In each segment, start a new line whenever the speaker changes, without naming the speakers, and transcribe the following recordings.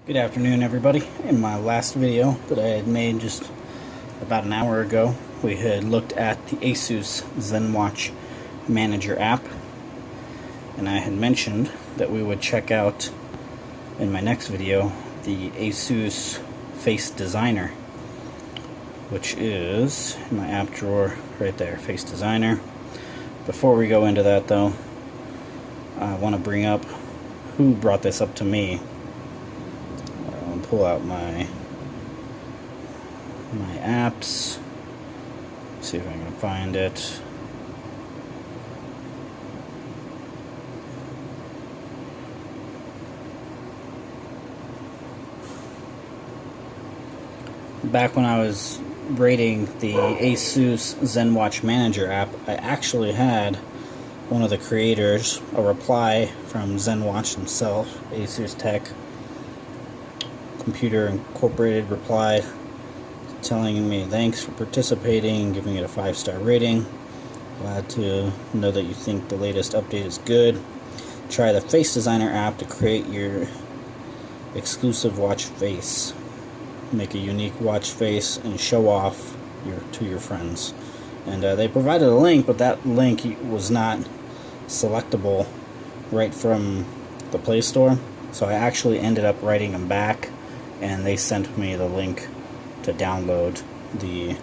Good afternoon, everybody. In my last video that I had made just about an hour ago, we had looked at the Asus ZenWatch Manager app, and I had mentioned that we would check out in my next video the Asus FaceDesigner, which is in my app drawer right there, FaceDesigner. Before we go into that though, I want to bring up who brought this up to me. Pull out my apps, see if I can find it. Back when I was rating the Asus ZenWatch Manager app, I actually had one of the creators, a reply from ZenWatch himself, Asus Tech Computer Incorporated, replied telling me thanks for participating, giving it a 5-star rating. Glad to know that you think the latest update is good. Try the FaceDesigner app to create your exclusive watch face. Make a unique watch face and show off to your friends. And they provided a link, but that link was not selectable right from the Play Store. So I actually ended up writing them back, and they sent me the link to download the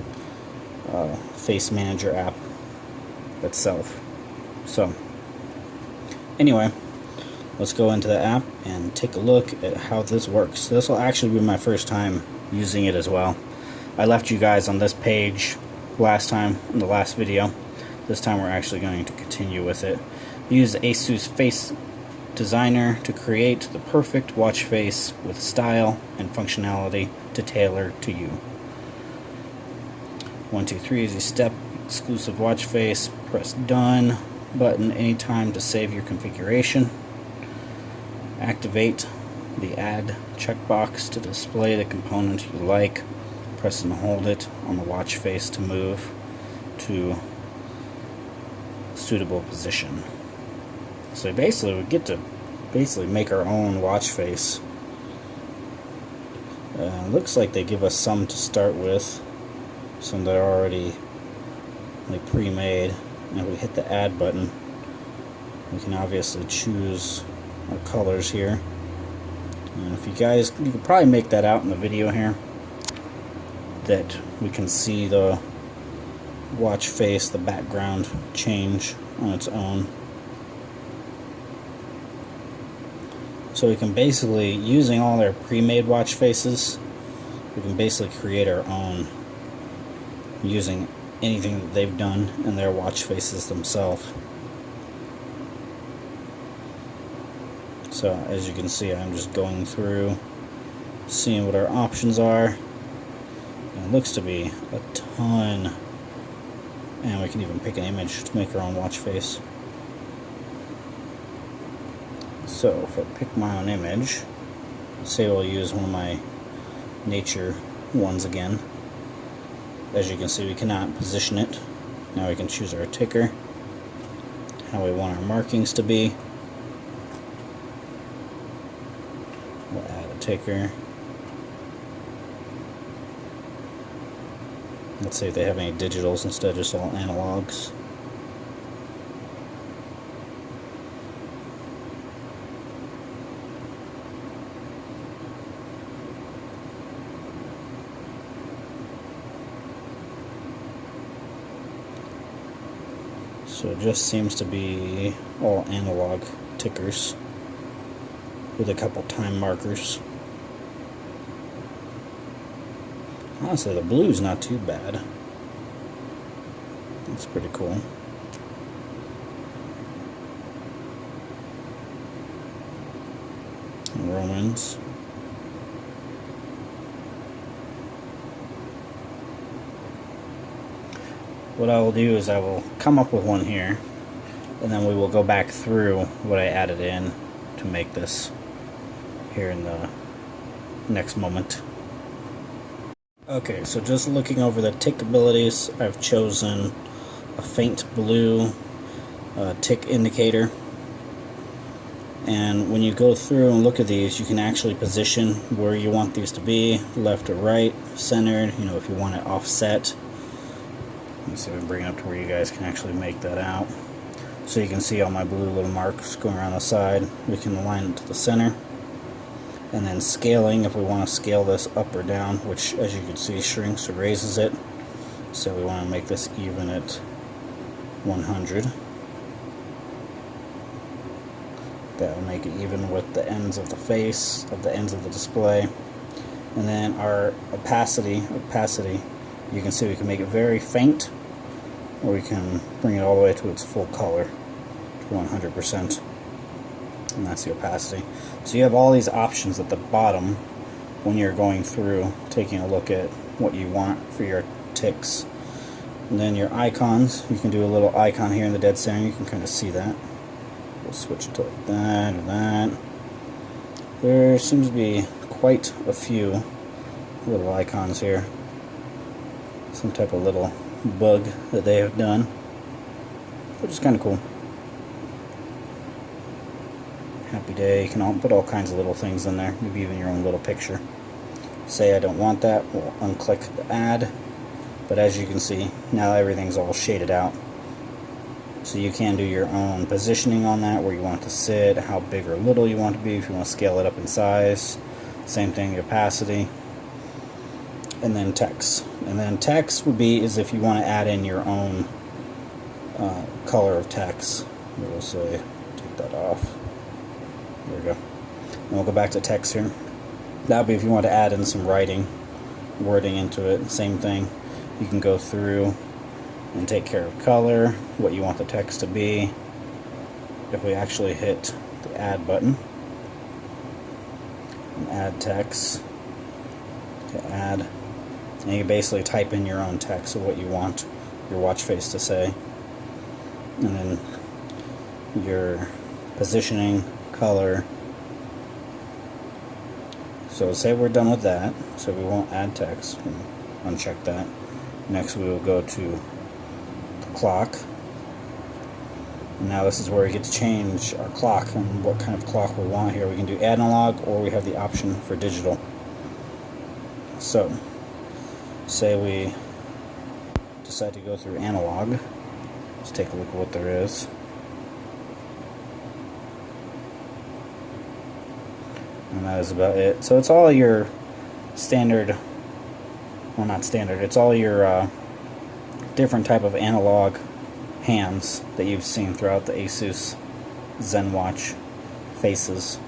Face Manager app itself. So anyway, let's go into the app and take a look at how this works. This will actually be my first time using it as well. I left you guys on this page last time in the last video. This time we're actually going to continue with it. Use the Asus Face Designer to create the perfect watch face with style and functionality to tailor to you. 1, 2, 3 easy step, exclusive watch face. Press done button anytime to save your configuration. Activate the add checkbox to display the component you like. Press and hold it on the watch face to move to suitable position. So basically we get to make our own watch face. Looks like they give us some to start with, some that are already like pre-made. And if we hit the add button, we can obviously choose our colors here. And if you can probably make that out in the video here, that we can see the watch face, the background change on its own. So we can basically, using all their pre-made watch faces, we can basically create our own using anything that they've done in their watch faces themselves. So as you can see, I'm just going through, seeing what our options are. And it looks to be a ton. And we can even pick an image to make our own watch face. So if I pick my own image, say we'll use one of my nature ones again. As you can see, we cannot position it. Now we can choose our ticker, how we want our markings to be. We'll add a ticker. Let's see if they have any digitals instead of just all analogs. So it just seems to be all analog tickers with a couple time markers. Honestly, the blue's not too bad. That's pretty cool. Romans. What I will do is I will come up with one here, and then we will go back through what I added in to make this here in the next moment. Okay, so just looking over the tick abilities, I've chosen a faint blue tick indicator. And when you go through and look at these, you can actually position where you want these to be, left or right, centered, you know, if you want it offset. Let me see if I can bring it up to where you guys can actually make that out. So you can see all my blue little marks going around the side. We can align it to the center. And then scaling, if we want to scale this up or down, which as you can see shrinks or raises it. So we want to make this even at 100. That will make it even with the ends of the face, of the ends of the display. And then our opacity, you can see we can make it very faint, or we can bring it all the way to its full color, to 100%. And that's the opacity. So you have all these options at the bottom when you're going through, taking a look at what you want for your ticks. And then your icons, you can do a little icon here in the dead center, you can kind of see that. We'll switch it to like that or that. There seems to be quite a few little icons here. Some type of little bug that they have done, which is kind of cool. Happy day, you can put all kinds of little things in there, maybe even your own little picture. Say I don't want that, we'll unclick the add, but as you can see, now everything's all shaded out. So you can do your own positioning on that, where you want it to sit, how big or little you want it to be, if you want to scale it up in size. Same thing, opacity. And then text. And then text would be is if you want to add in your own color of text. We'll say, take that off. There we go. And we'll go back to text here. That would be if you want to add in some writing, wording into it. Same thing. You can go through and take care of color, what you want the text to be. If we actually hit the add button and add text to add, and you basically type in your own text of what you want your watch face to say, and then your positioning, color. So say we're done with that, so we won't add text. We'll uncheck that. Next we will go to clock. Now this is where we get to change our clock and what kind of clock we want here. We can do analog, or we have the option for digital. So say we decide to go through analog. Let's take a look at what there is. And that is about it. So it's all your standard, well, not standard, it's all your different type of analog hands that you've seen throughout the Asus ZenWatch faces.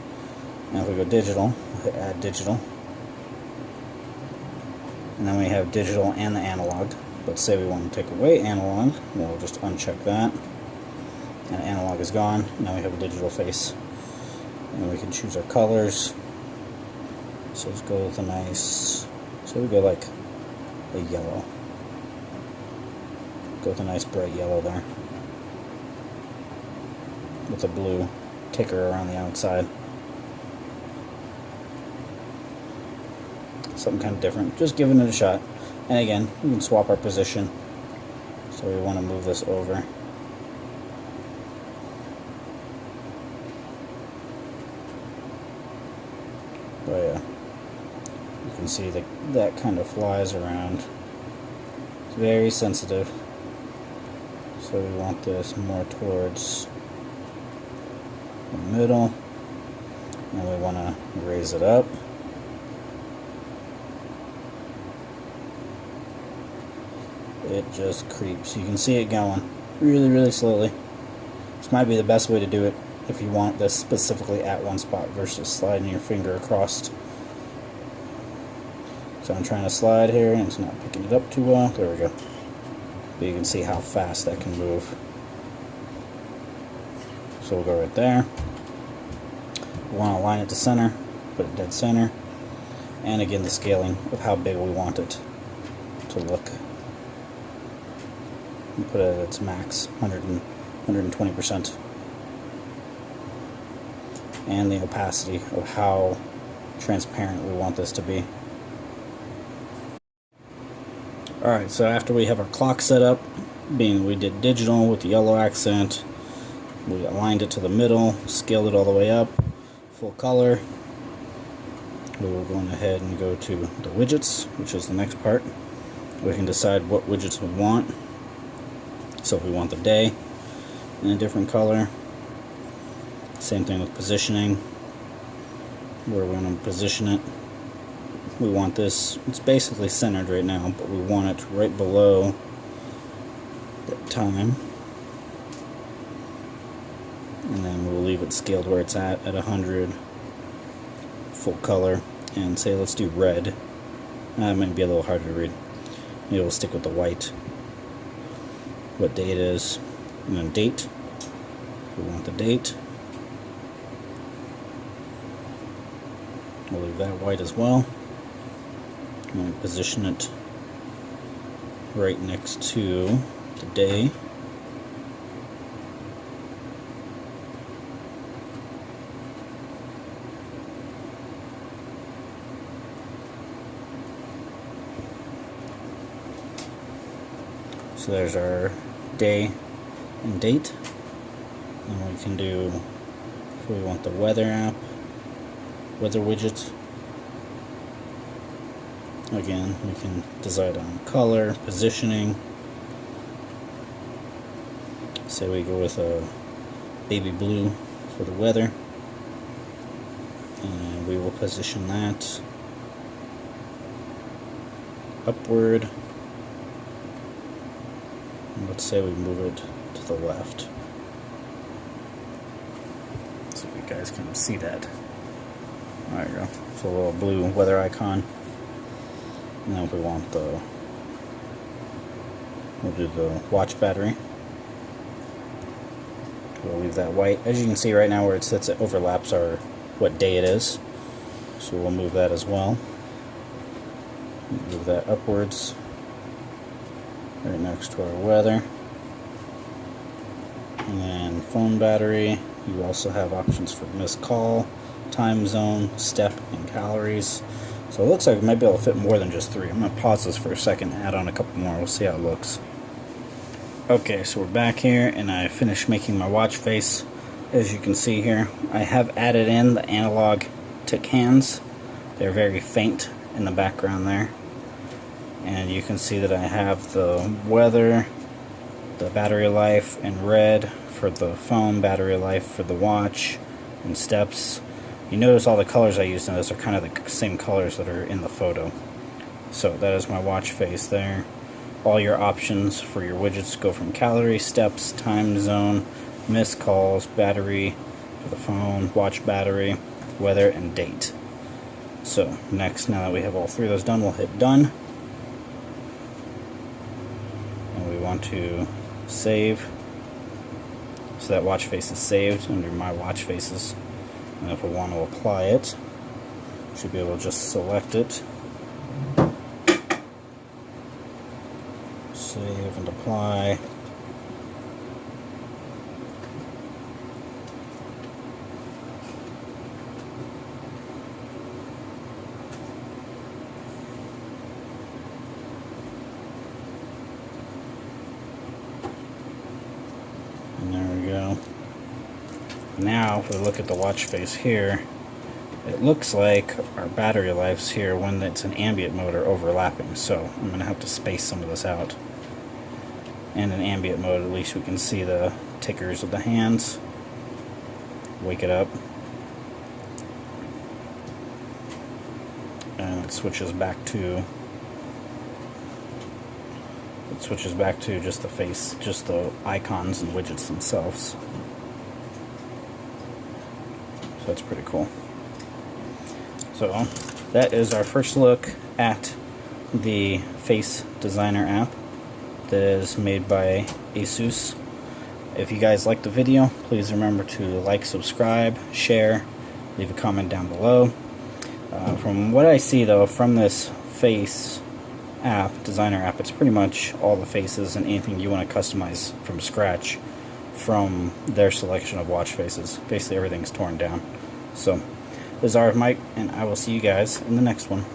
Now if we go digital, we'll hit add digital. And then we have digital and the analog. But say we want to take away analog, we'll just uncheck that. And analog is gone. Now we have a digital face. And we can choose our colors. So let's go with a nice, so we go like a yellow. Go with a nice bright yellow there. With a blue ticker around the outside. Something kind of different. Just giving it a shot. And again, we can swap our position. So we want to move this over. But yeah, you can see that kind of flies around. It's very sensitive. So we want this more towards the middle. And we want to raise it up. It just creeps. You can see it going really, really slowly. This might be the best way to do it if you want this specifically at one spot versus sliding your finger across. So I'm trying to slide here and it's not picking it up too well. There we go. But you can see how fast that can move. So we'll go right there. We want to align it to center, put it dead center. And again, the scaling of how big we want it to look. And put it at its max, 120%. And the opacity of how transparent we want this to be. Alright, so after we have our clock set up, being we did digital with the yellow accent, We aligned it to the middle, scaled it all the way up, full color. We will go ahead and go to the widgets, which is the next part. We can decide what widgets we want. So if we want the day in a different color, same thing with positioning, where we're going to position it. We want this, it's basically centered right now, but we want it right below the time. And then we'll leave it scaled where it's at 100, full color, and say let's do red. That might be a little harder to read. Maybe we'll stick with the white. What day it is, and then date. We want the date. We'll leave that white as well. And we'll position it right next to the day. So there's our day and date. And we can do, if we want the weather app, weather widget. Again, we can decide on color, positioning. Say we go with a baby blue for the weather. And we will position that upward. Let's say we move it to the left, so you guys can see that. There you go. So a little blue weather icon. And then if we want we'll do the watch battery. We'll leave that white. As you can see right now where it sits, it overlaps what day it is. So we'll move that as well. Move that upwards. Right next to our weather. And then phone battery, you also have options for missed call, time zone, step, and calories. So it looks like we might be able to fit more than just 3. I'm going to pause this for a second, add on a couple more, we'll see how it looks. Okay, so we're back here and I finished making my watch face. As you can see here, I have added in the analog tick hands. They're very faint in the background there. And you can see that I have the weather, the battery life in red for the phone, battery life for the watch, and steps. You notice all the colors I used in this are kind of the same colors that are in the photo. So that is my watch face there. All your options for your widgets go from calorie, steps, time zone, missed calls, battery for the phone, watch battery, weather, and date. So next, now that we have all 3 of those done, we'll hit done. Want to save, so that watch face is saved under my watch faces, and if we want to apply it, should be able to just select it, save and apply. And there we go. Now, if we look at the watch face here, it looks like our battery lives here when it's in ambient mode are overlapping. So I'm going to have to space some of this out. And in ambient mode, at least we can see the tickers of the hands. Wake it up. And it switches back to just the face, just the icons and widgets themselves. So that's pretty cool. So that is our first look at the FaceDesigner app that is made by Asus. If you guys like the video, please remember to like, subscribe, share, leave a comment down below. From what I see though, from this face designer app, it's pretty much all the faces and anything you want to customize from scratch from their selection of watch faces. Basically everything's torn down. So this is RF Mike, and I will see you guys in the next one.